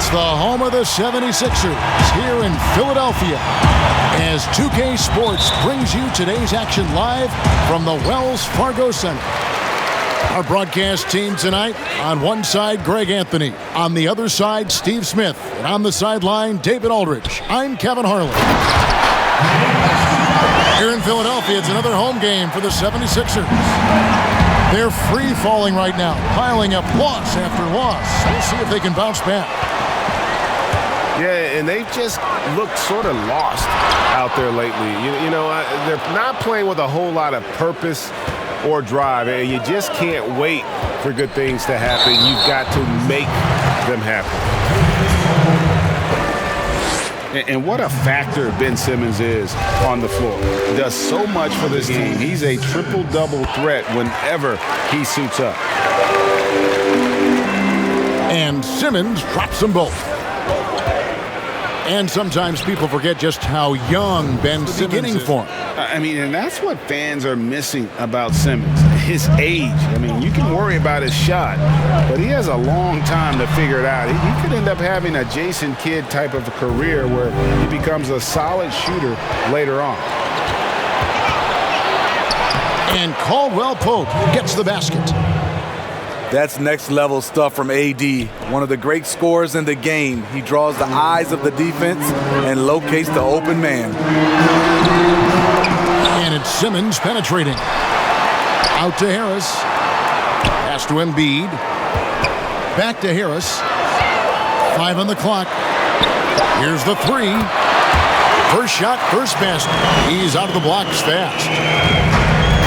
It's the home of the 76ers here in Philadelphia as 2K Sports brings you today's action live from the Wells Fargo Center. Our broadcast team tonight, on one side, Greg Anthony. On the other side, Steve Smith. And on the sideline, David Aldridge. I'm Kevin Harlan. Here in Philadelphia, it's another home game for the 76ers. They're free-falling right now, piling up loss after loss. We'll see if they can bounce back. Yeah, and they've just looked sort of lost out there lately. You know, they're not playing with a whole lot of purpose or drive, and you just can't wait for good things to happen. You've got to make them happen. And what a factor Ben Simmons is on the floor. He does so much for this team. He's a triple-double threat whenever he suits up. And Simmons drops them both. And sometimes people forget just how young Ben Simmons is. Beginning form. I mean, and that's what fans are missing about Simmons, his age. I mean, you can worry about his shot, but he has a long time to figure it out. He could end up having a Jason Kidd type of a career where he becomes a solid shooter later on. And Caldwell Pope gets the basket. That's next-level stuff from AD. One of the great scorers in the game. He draws the eyes of the defense and locates the open man. And it's Simmons penetrating. Out to Harris. Pass to Embiid. Back to Harris. 5 on the clock. Here's the three. First shot, first basket. He's out of the blocks fast.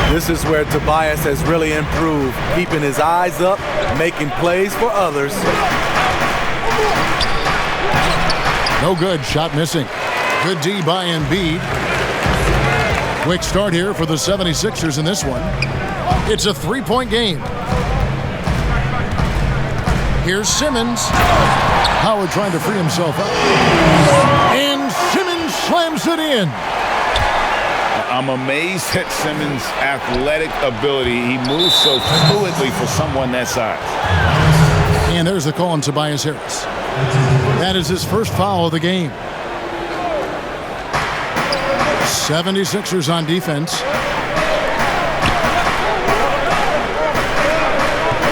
This is where Tobias has really improved, keeping his eyes up, making plays for others. No good, shot missing. Good D by Embiid. Quick start here for the 76ers in this one. It's a three-point game. Here's Simmons. Howard trying to free himself up. And Simmons slams it in. I'm amazed at Simmons' athletic ability. He moves so fluidly for someone that size. And there's the call on Tobias Harris. That is his first foul of the game. 76ers on defense.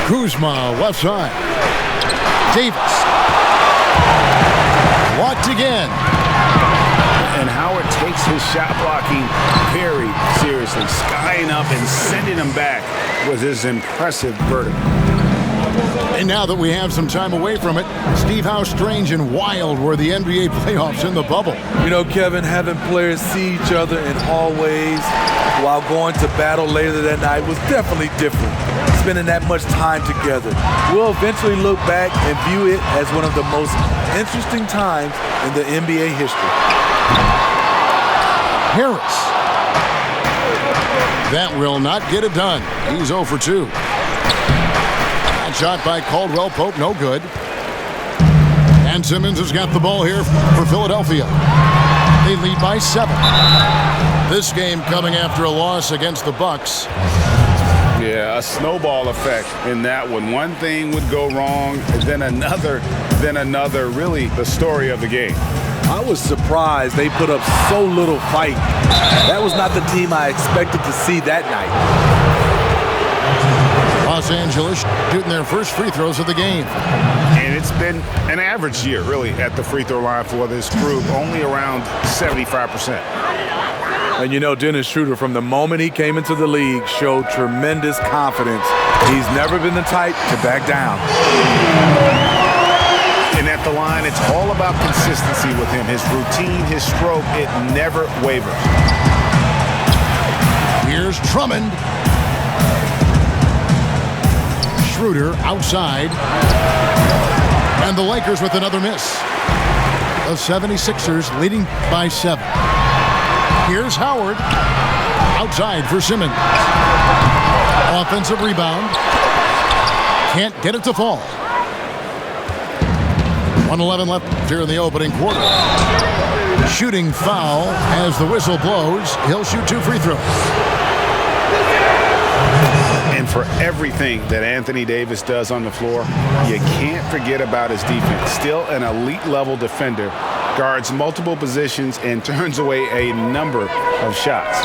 Kuzma, left side. Davis. Blocked again. And Howard takes his shot blocking very seriously, skying up and sending him back with his impressive vertical. And now that we have some time away from it, Steve, how strange and wild were the NBA playoffs in the bubble? You know, Kevin, having players see each other in hallways while going to battle later that night was definitely different. Spending that much time together. We'll eventually look back and view it as one of the most interesting times in the NBA history. Harris. That will not get it done. He's 0 for 2. That shot by Caldwell Pope, no good. And Simmons has got the ball here for Philadelphia. They lead by 7. This game coming after a loss against the Bucks. Yeah, a snowball effect in that one. One thing would go wrong, then another, really the story of the game. I was surprised they put up so little fight. That was not the team I expected to see that night. Los Angeles shooting their first free throws of the game. And it's been an average year, really, at the free throw line for this group, only around 75%. And you know, Dennis Schroeder, from the moment he came into the league, showed tremendous confidence. He's never been the type to back down. And at the line, it's all about consistency with him. His routine, his stroke, it never wavers. Here's Drummond. Schroeder outside. And the Lakers with another miss. The 76ers leading by 7. Here's Howard. Outside for Simmons. Offensive rebound. Can't get it to fall. 1:11 left here in the opening quarter. Shooting foul as the whistle blows. He'll shoot 2 free throws. And for everything that Anthony Davis does on the floor, you can't forget about his defense. Still an elite-level defender, guards multiple positions, and turns away a number of shots.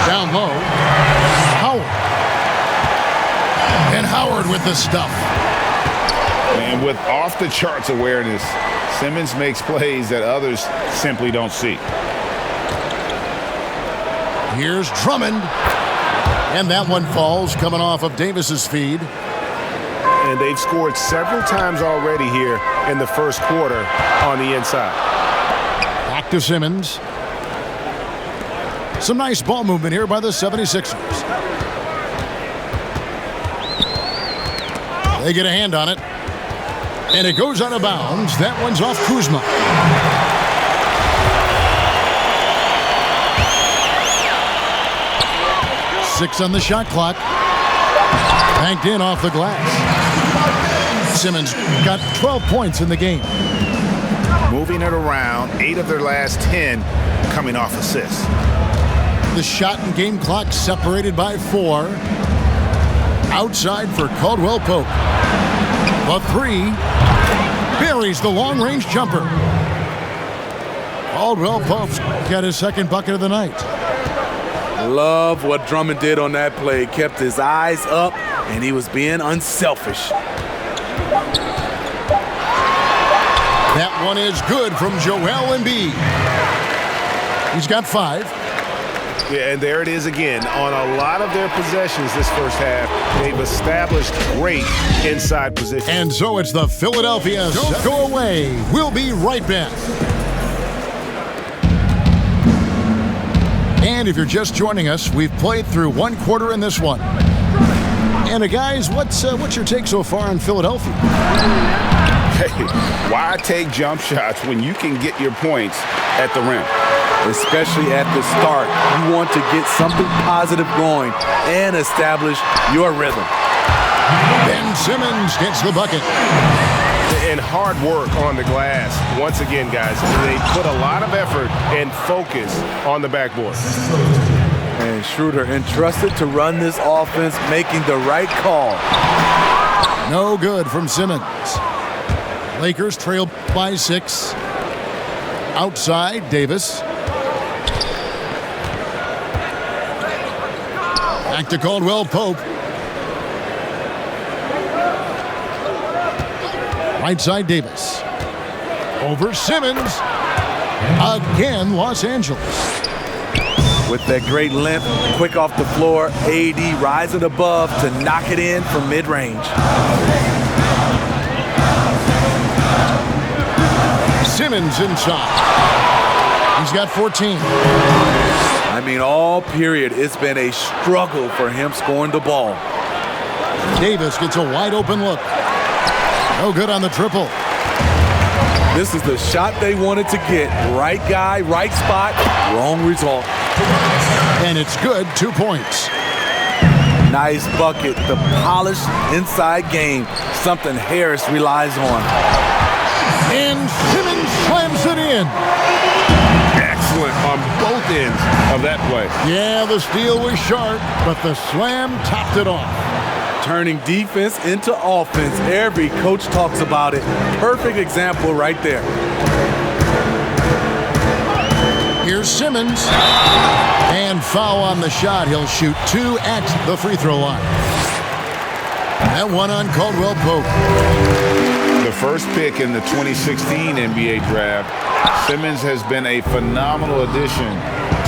Down low, Howard. And Howard with the stuff. And with off-the-charts awareness, Simmons makes plays that others simply don't see. Here's Drummond. And that one falls, coming off of Davis's feed. And they've scored several times already here in the first quarter on the inside. Back to Simmons. Some nice ball movement here by the 76ers. They get a hand on it. And it goes out of bounds. That one's off Kuzma. Six on the shot clock. Banked in off the glass. Simmons got 12 points in the game. Moving it around, 8 of their last 10 coming off assists. The shot and game clock separated by 4. Outside for Caldwell Pope. The 3 buries the long-range jumper. Caldwell Pope's got his second bucket of the night. Love what Drummond did on that play. Kept his eyes up, and he was being unselfish. That one is good from Joel Embiid. He's got 5. Yeah, and there it is again. On a lot of their possessions this first half, they've established great inside position. And so it's the Philadelphia. Don't go away. We'll be right back. And if you're just joining us, we've played through one quarter in this one. And guys, what's your take so far on Philadelphia? Hey, why take jump shots when you can get your points at the rim? Especially at the start. You want to get something positive going and establish your rhythm. Ben Simmons gets the bucket. And hard work on the glass. Once again, guys, they put a lot of effort and focus on the backboard. And Schroeder entrusted to run this offense, making the right call. No good from Simmons. Lakers trail by 6. Outside, Davis. Back to Caldwell Pope. Right side, Davis. Over Simmons. Again, Los Angeles. With that great length, quick off the floor, AD rising above to knock it in from mid-range. Simmons inside. He's got 14. I mean, all period, it's been a struggle for him scoring the ball. Davis gets a wide open look. No good on the triple. This is the shot they wanted to get. Right guy, right spot, wrong result. And it's good, 2 points. Nice bucket, the polished inside game, something Harris relies on. And Simmons slams it in. Excellent on both ends of that play. Yeah, the steal was sharp, but the slam topped it off. Turning defense into offense. Every coach talks about it. Perfect example right there. Here's Simmons. And foul on the shot. He'll shoot 2 at the free throw line. That one on Caldwell Pope. The first pick in the 2016 NBA draft, Simmons has been a phenomenal addition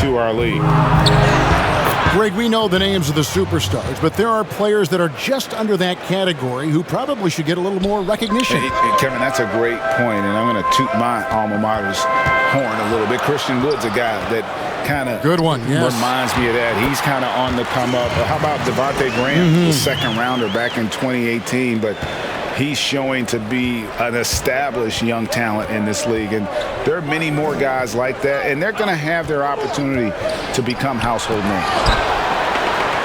to our league. Greg, we know the names of the superstars, but there are players that are just under that category who probably should get a little more recognition. Hey, Kevin, that's a great point, and I'm going to toot my alma mater's horn a little bit. Christian Wood's a guy that kind of reminds me of that. He's kind of on the come up. How about Devontae Graham, the second rounder back in 2018, but he's showing to be an established young talent in this league. And there are many more guys like that, and they're going to have their opportunity to become household names.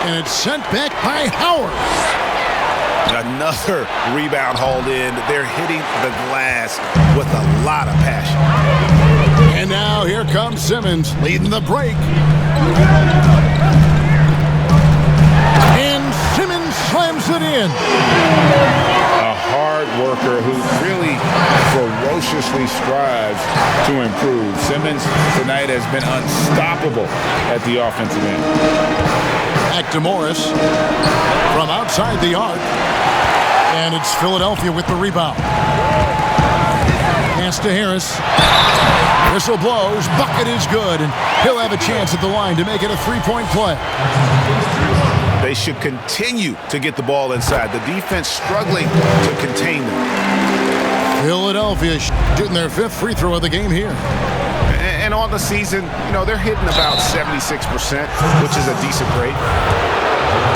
And it's sent back by Howard. Another rebound hauled in. They're hitting the glass with a lot of passion. And now here comes Simmons leading the break. slams it in. A hard worker who really ferociously strives to improve. Simmons tonight has been unstoppable at the offensive end. Back to Morris from outside the arc. And it's Philadelphia with the rebound. Pass to Harris. Whistle blows. Bucket is good. And he'll have a chance at the line to make it a three-point play. They should continue to get the ball inside. The defense struggling to contain them. Philadelphia shooting their fifth free throw of the game here. And on the season, you know, they're hitting about 76%, which is a decent rate.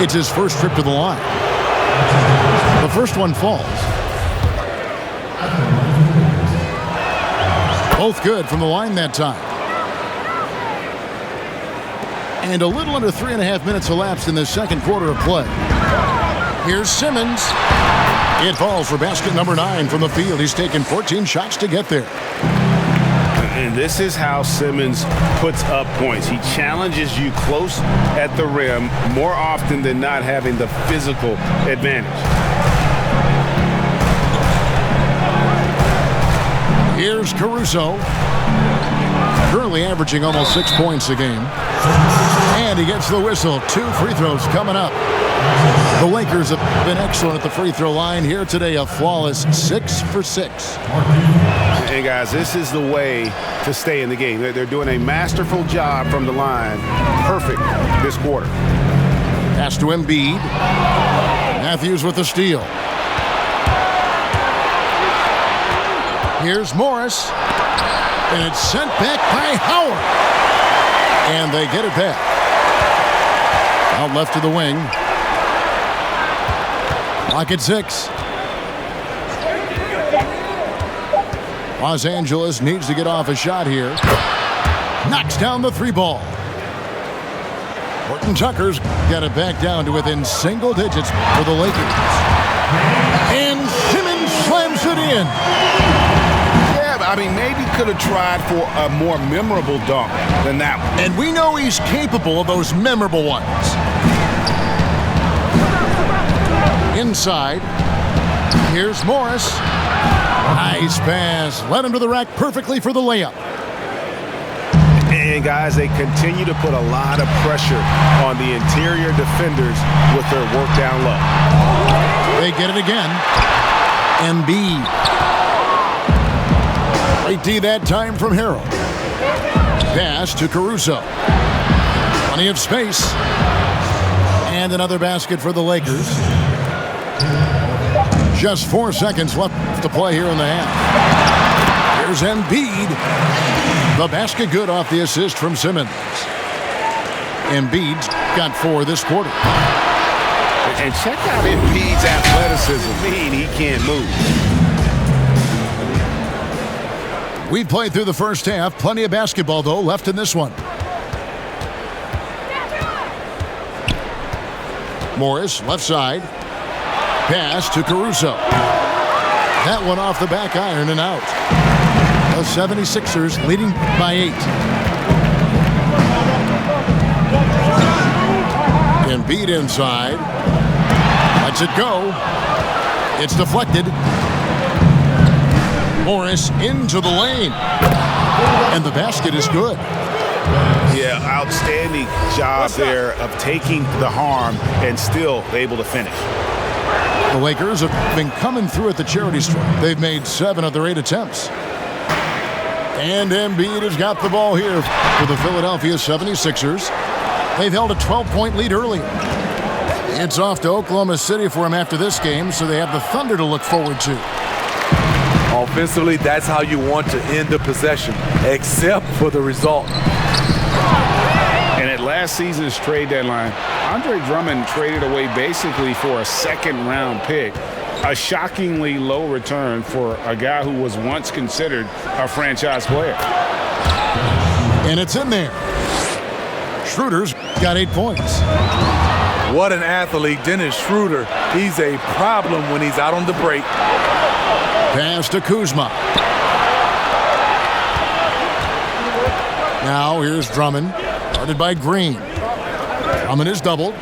It's his first trip to the line. The first one falls. Both good from the line that time. And a little under 3.5 minutes elapsed in the second quarter of play. Here's Simmons. It falls for basket number 9 from the field. He's taken 14 shots to get there. And this is how Simmons puts up points. He challenges you close at the rim more often than not, having the physical advantage. Here's Caruso. Currently averaging almost 6 points a game. And he gets the whistle. 2 free throws coming up. The Lakers have been excellent at the free throw line here today. A flawless 6 for 6. Hey, guys, this is the way to stay in the game. They're doing a masterful job from the line. Perfect this quarter. Pass to Embiid. Matthews with the steal. Here's Morris. And it's sent back by Howard. And they get it back. Out left to the wing. Clock at 6. Los Angeles needs to get off a shot here. Knocks down the 3 ball. Horton Tucker's got it back down to within single digits for the Lakers. And Simmons slams it in. I mean, maybe could have tried for a more memorable dunk than that one. And we know he's capable of those memorable ones. Inside. Here's Morris. Nice pass. Led him to the rack perfectly for the layup. And, guys, they continue to put a lot of pressure on the interior defenders with their work down low. They get it again. Embiid. Right D that time from Harrell. Pass to Caruso. Plenty of space. And another basket for the Lakers. Just 4 seconds left to play here in the half. Here's Embiid. The basket good off the assist from Simmons. Embiid's got 4 this quarter. And check out Embiid's athleticism. He can't move. We've played through the first half. Plenty of basketball, though, left in this one. Morris, left side. Pass to Caruso. That one off the back iron and out. The 76ers leading by 8. Embiid inside. Lets it go. It's deflected. Morris into the lane. And the basket is good. Yeah, outstanding job there of taking the harm and still able to finish. The Lakers have been coming through at the charity stripe. They've made 7 of their 8 attempts. And Embiid has got the ball here for the Philadelphia 76ers. They've held a 12-point lead earlier. It's off to Oklahoma City for him after this game, so they have the Thunder to look forward to. Offensively, that's how you want to end the possession, except for the result. And at last season's trade deadline, Andre Drummond traded away basically for a second-round pick, a shockingly low return for a guy who was once considered a franchise player. And it's in there. Schroeder's got 8 points. What an athlete, Dennis Schroeder. He's a problem when he's out on the break. Pass to Kuzma. Now here's Drummond, guarded by Green. Drummond is doubled.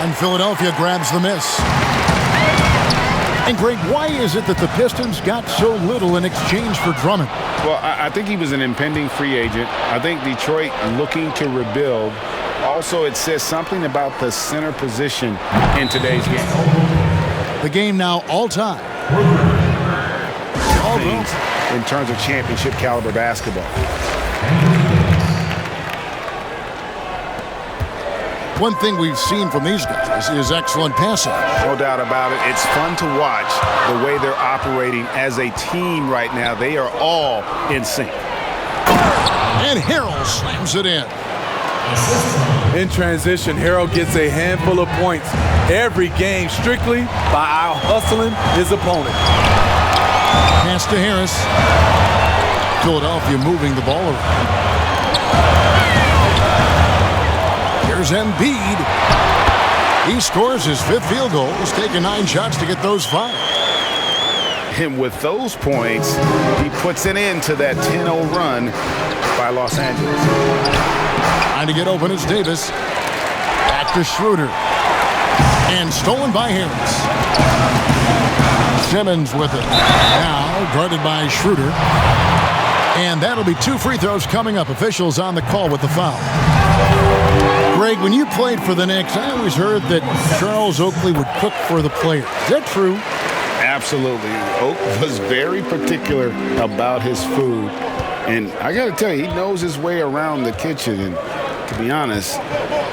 And Philadelphia grabs the miss. And Greg, why is it that the Pistons got so little in exchange for Drummond? Well, I think he was an impending free agent. I think Detroit looking to rebuild. Also, it says something about the center position in today's game. The game now all time. Things in terms of championship caliber basketball. One thing we've seen from these guys is excellent passing. No doubt about it. It's fun to watch the way they're operating as a team right now. They are all in sync. And Harrell slams it in. In transition, Harrell gets a handful of points every game strictly by out-hustling his opponent. Pass to Harris. Philadelphia moving the ball around. Here's Embiid. He scores his 5th field goal. He's taken 9 shots to get those 5. And with those points, he puts an end to that 10-0 run by Los Angeles. Trying to get open is Davis. Back to Schroeder. And stolen by Harris. Simmons with it. Now guarded by Schroeder. And that'll be 2 free throws coming up. Officials on the call with the foul. Greg, when you played for the Knicks, I always heard that Charles Oakley would cook for the players. Is that true? Absolutely. Oak was very particular about his food. And I got to tell you, he knows his way around the kitchen. And to be honest,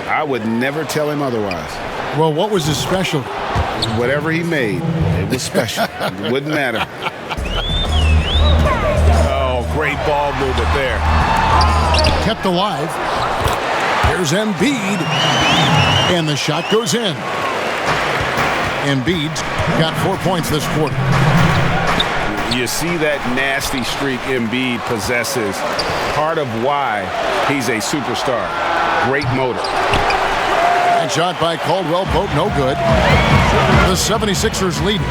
I would never tell him otherwise. Well, what was his specialty? Whatever he made, it was special. It wouldn't matter. Oh, great ball movement there. Kept alive. Here's Embiid. And the shot goes in. Embiid's got 4 points this quarter. You see that nasty streak Embiid possesses. Part of why he's a superstar. Great motor. And shot by Caldwell Pope, no good. The 76ers lead.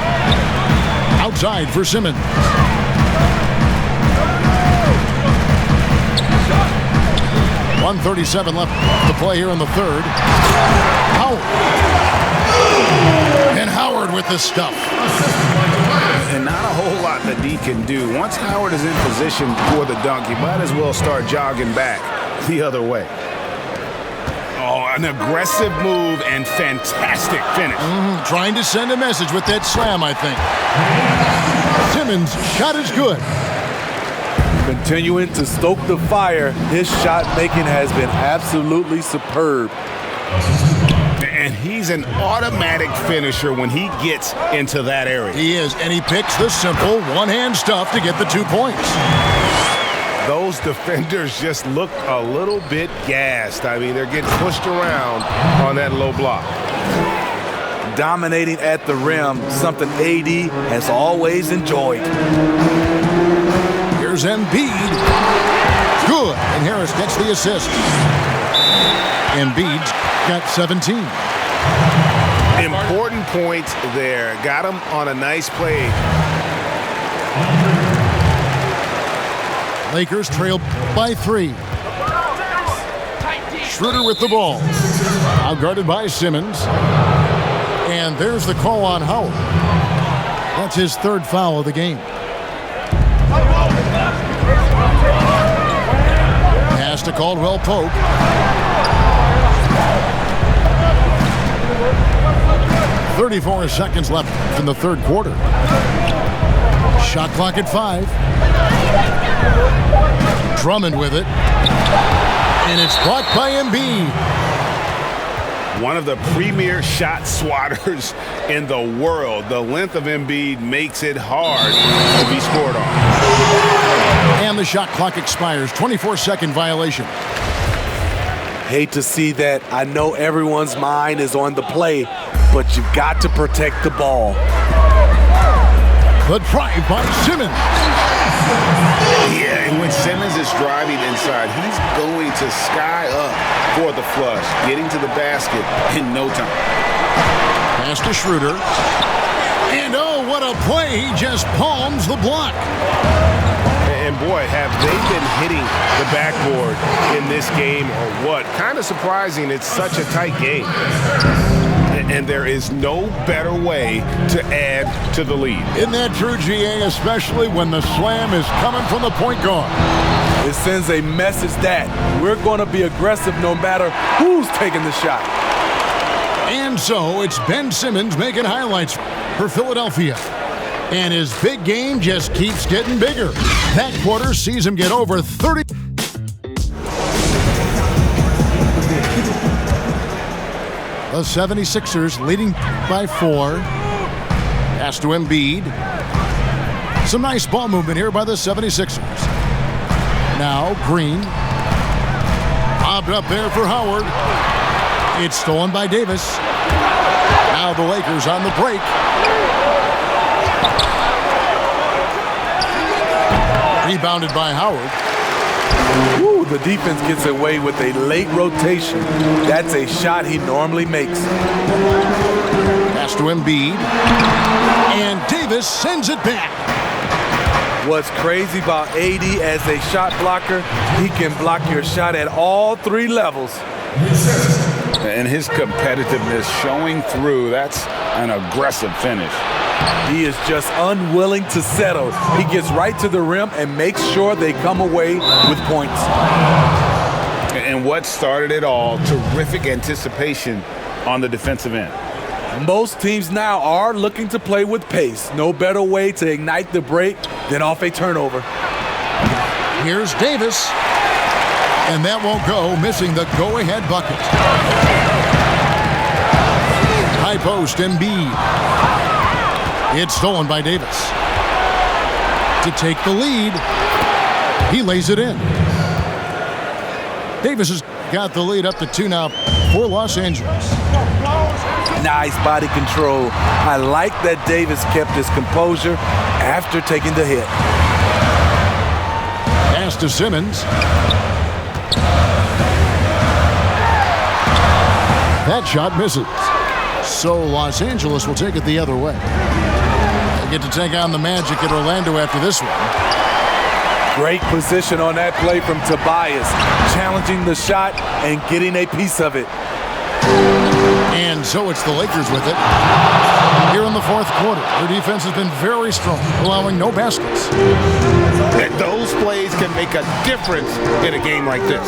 Outside for Simmons. .137 left to play here in the third. Howard. And Howard with the stuff. And not a whole lot that D can do. Once Howard is in position for the dunk, he might as well start jogging back the other way. Oh, an aggressive move and fantastic finish. Trying to send a message with that slam, I think. Simmons' shot is good. Continuing to stoke the fire, his shot making has been absolutely superb. And he's an automatic finisher when he gets into that area. He is, and he picks the simple one-hand stuff to get the 2 points. Those defenders just look a little bit gassed. I mean, they're getting pushed around on that low block. Dominating at the rim, something AD has always enjoyed. Here's Embiid. Good, and Harris gets the assist. Embiid's got 17. Important points there. Got him on a nice play. Lakers trail by 3. Schroeder with the ball. Now guarded by Simmons. And there's the call on Howard. That's his 3rd foul of the game. Pass to Caldwell Pope. .34 seconds left in the 3rd quarter. Shot clock at 5. Drummond with it. And it's blocked by Embiid. One of the premier shot swatters in the world. The length of Embiid makes it hard to be scored on. And the shot clock expires. 24-second violation. Hate to see that. I know everyone's mind is on the play, but you've got to protect the ball. The drive by Simmons. Yeah, and when Simmons is driving inside, he's going to sky up for the flush, getting to the basket in no time. Pass to Schroeder. And oh, what a play. He just palms the block. And boy, have they been hitting the backboard in this game or what? Kind of surprising it's such a tight game. and there is no better way to add to the lead. Isn't that true, GA, especially when the slam is coming from the point guard? It sends a message that we're going to be aggressive no matter who's taking the shot. And so it's Ben Simmons making highlights for Philadelphia. And his big game just keeps getting bigger. That quarter sees him get over 30. The 76ers leading by 4. Pass to Embiid. Some nice ball movement here by the 76ers. Now Green. Bobbed up there for Howard. It's stolen by Davis. Now the Lakers on the break. Rebounded by Howard. Ooh, the defense gets away with a late rotation. That's a shot he normally makes. Pass to Embiid. And Davis sends it back. What's crazy about AD as a shot blocker, he can block your shot at all 3 levels. And his competitiveness showing through. That's an aggressive finish. He is just unwilling to settle. He gets right to the rim and makes sure they come away with points. And what started it all, terrific anticipation on the defensive end. Most teams now are looking to play with pace. No better way to ignite the break than off a turnover. Here's Davis. And that won't go, missing the go-ahead bucket. High post, Embiid. It's stolen by Davis. To take the lead, he lays it in. Davis has got the lead up to 2 now for Los Angeles. Nice body control. I like that Davis kept his composure after taking the hit. Pass to Simmons. That shot misses. So Los Angeles will take it the other way. They get to take on the Magic at Orlando after this one. Great position on that play from Tobias, challenging the shot and getting a piece of it. And so it's the Lakers with it. Here in the 4th quarter, their defense has been very strong, allowing no baskets. And those plays can make a difference in a game like this.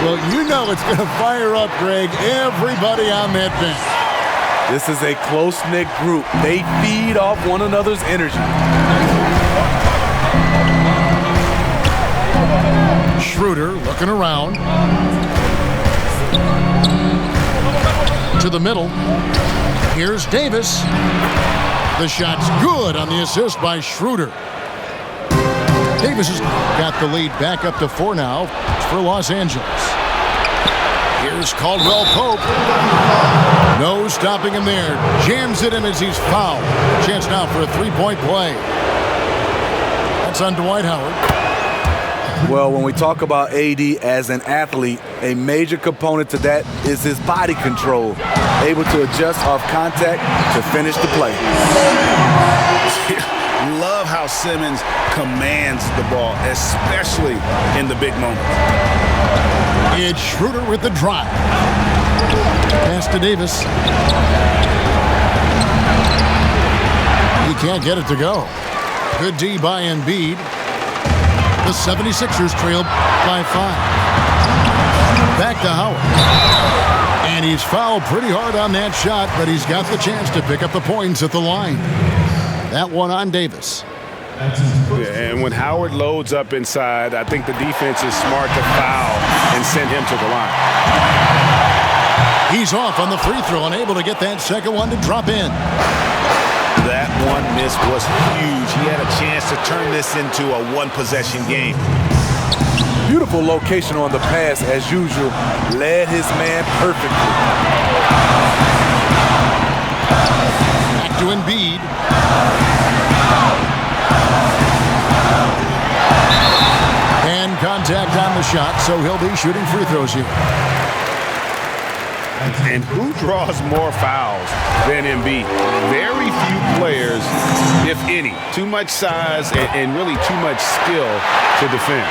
Well, you know it's going to fire up, Greg, everybody on that bench. This is a close-knit group. They feed off one another's energy. Schroeder looking around. To the middle. Here's Davis. The shot's good on the assist by Schroeder. Davis has got the lead back up to 4 now for Los Angeles. Here's Caldwell Pope. No stopping him there. Jams it in as he's fouled. Chance now for a 3-point play. That's on Dwight Howard. Well, when we talk about AD as an athlete, a major component to that is his body control, able to adjust off contact to finish the play. Love how Simmons commands the ball, especially in the big moments. It's Schroeder with the drive. Pass to Davis. He can't get it to go. Good D by Embiid. The 76ers trail by 5. Back to Howard. And he's fouled pretty hard on that shot, but he's got the chance to pick up the points at the line. That one on Davis. And when Howard loads up inside, I think the defense is smart to foul and send him to the line. He's off on the free throw, unable to get that second one to drop in. That one miss was huge. He had a chance to turn this into a one-possession game. Beautiful location on the pass, as usual. Led his man perfectly. Back to Embiid. And contact on the shot, so he'll be shooting free throws here. And who draws more fouls than Embiid? Very few players, if any. Too much size and really too much skill to defend.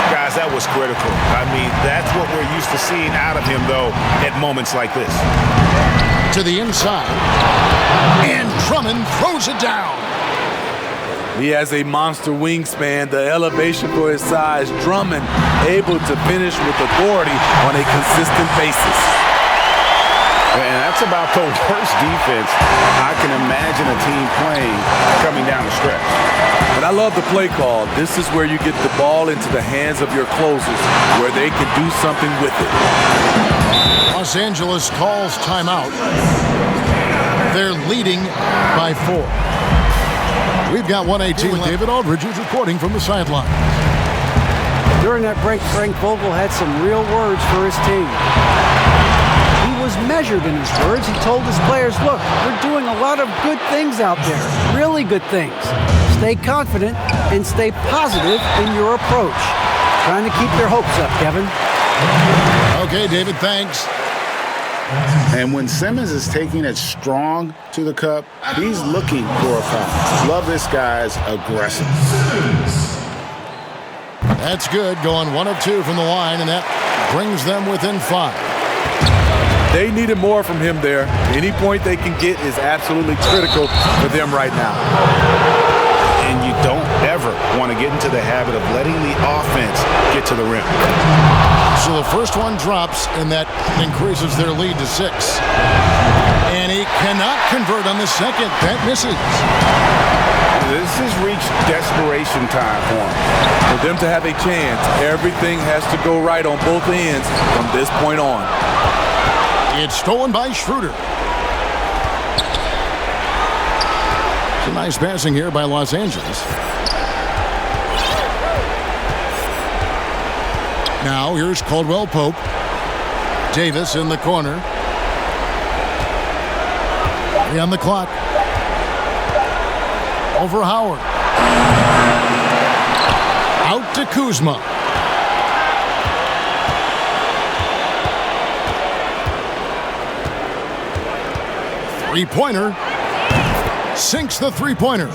Guys, that was critical. I mean, that's what we're used to seeing out of him, though, at moments like this. To the inside. And Drummond throws it down. He has a monster wingspan, the elevation for his size. Drummond able to finish with authority on a consistent basis. And that's about the worst defense I can imagine a team playing coming down the stretch. But I love the play call. This is where you get the ball into the hands of your closers, where they can do something with it. Los Angeles calls timeout. They're leading by 4. We've got 118 with David Aldridge, who's reporting from the sideline. During that break, Frank Vogel had some real words for his team. He was measured in his words. He told his players, look, we're doing a lot of good things out there, really good things. Stay confident and stay positive in your approach. Trying to keep their hopes up, Kevin. Okay, David, thanks. And when Simmons is taking it strong to the cup, he's looking for a foul. Love this guy's aggressive. That's good, going 1 of 2 from the line, and that brings them within 5. They needed more from him there. Any point they can get is absolutely critical for them right now. And you don't ever want to get into the habit of letting the offense get to the rim. So the first one drops, and that increases their lead to 6. And he cannot convert on the second. That misses. This has reached desperation time for him. For them to have a chance, everything has to go right on both ends from this point on. It's stolen by Schroeder. It's a nice passing here by Los Angeles. Now here's Caldwell Pope. Davis in the corner. 3 on the clock. Over Howard. Out to Kuzma. Three-pointer. Sinks the three-pointer.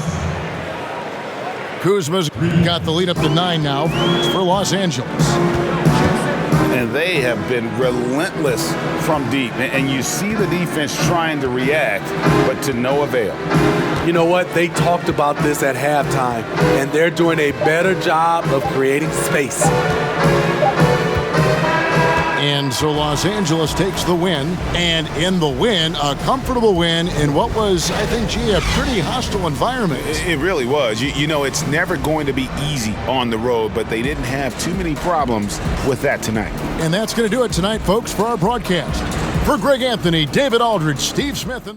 Kuzma's got the lead up to 9 now. It's for Los Angeles. And they have been relentless from deep. And you see the defense trying to react, but to no avail. You know what? They talked about this at halftime, and they're doing a better job of creating space. And so Los Angeles takes the win, and in the win, a comfortable win in what was, I think, a pretty hostile environment. It really was. You know, it's never going to be easy on the road, but they didn't have too many problems with that tonight. And that's going to do it tonight, folks, for our broadcast. For Greg Anthony, David Aldridge, Steve Smith, and the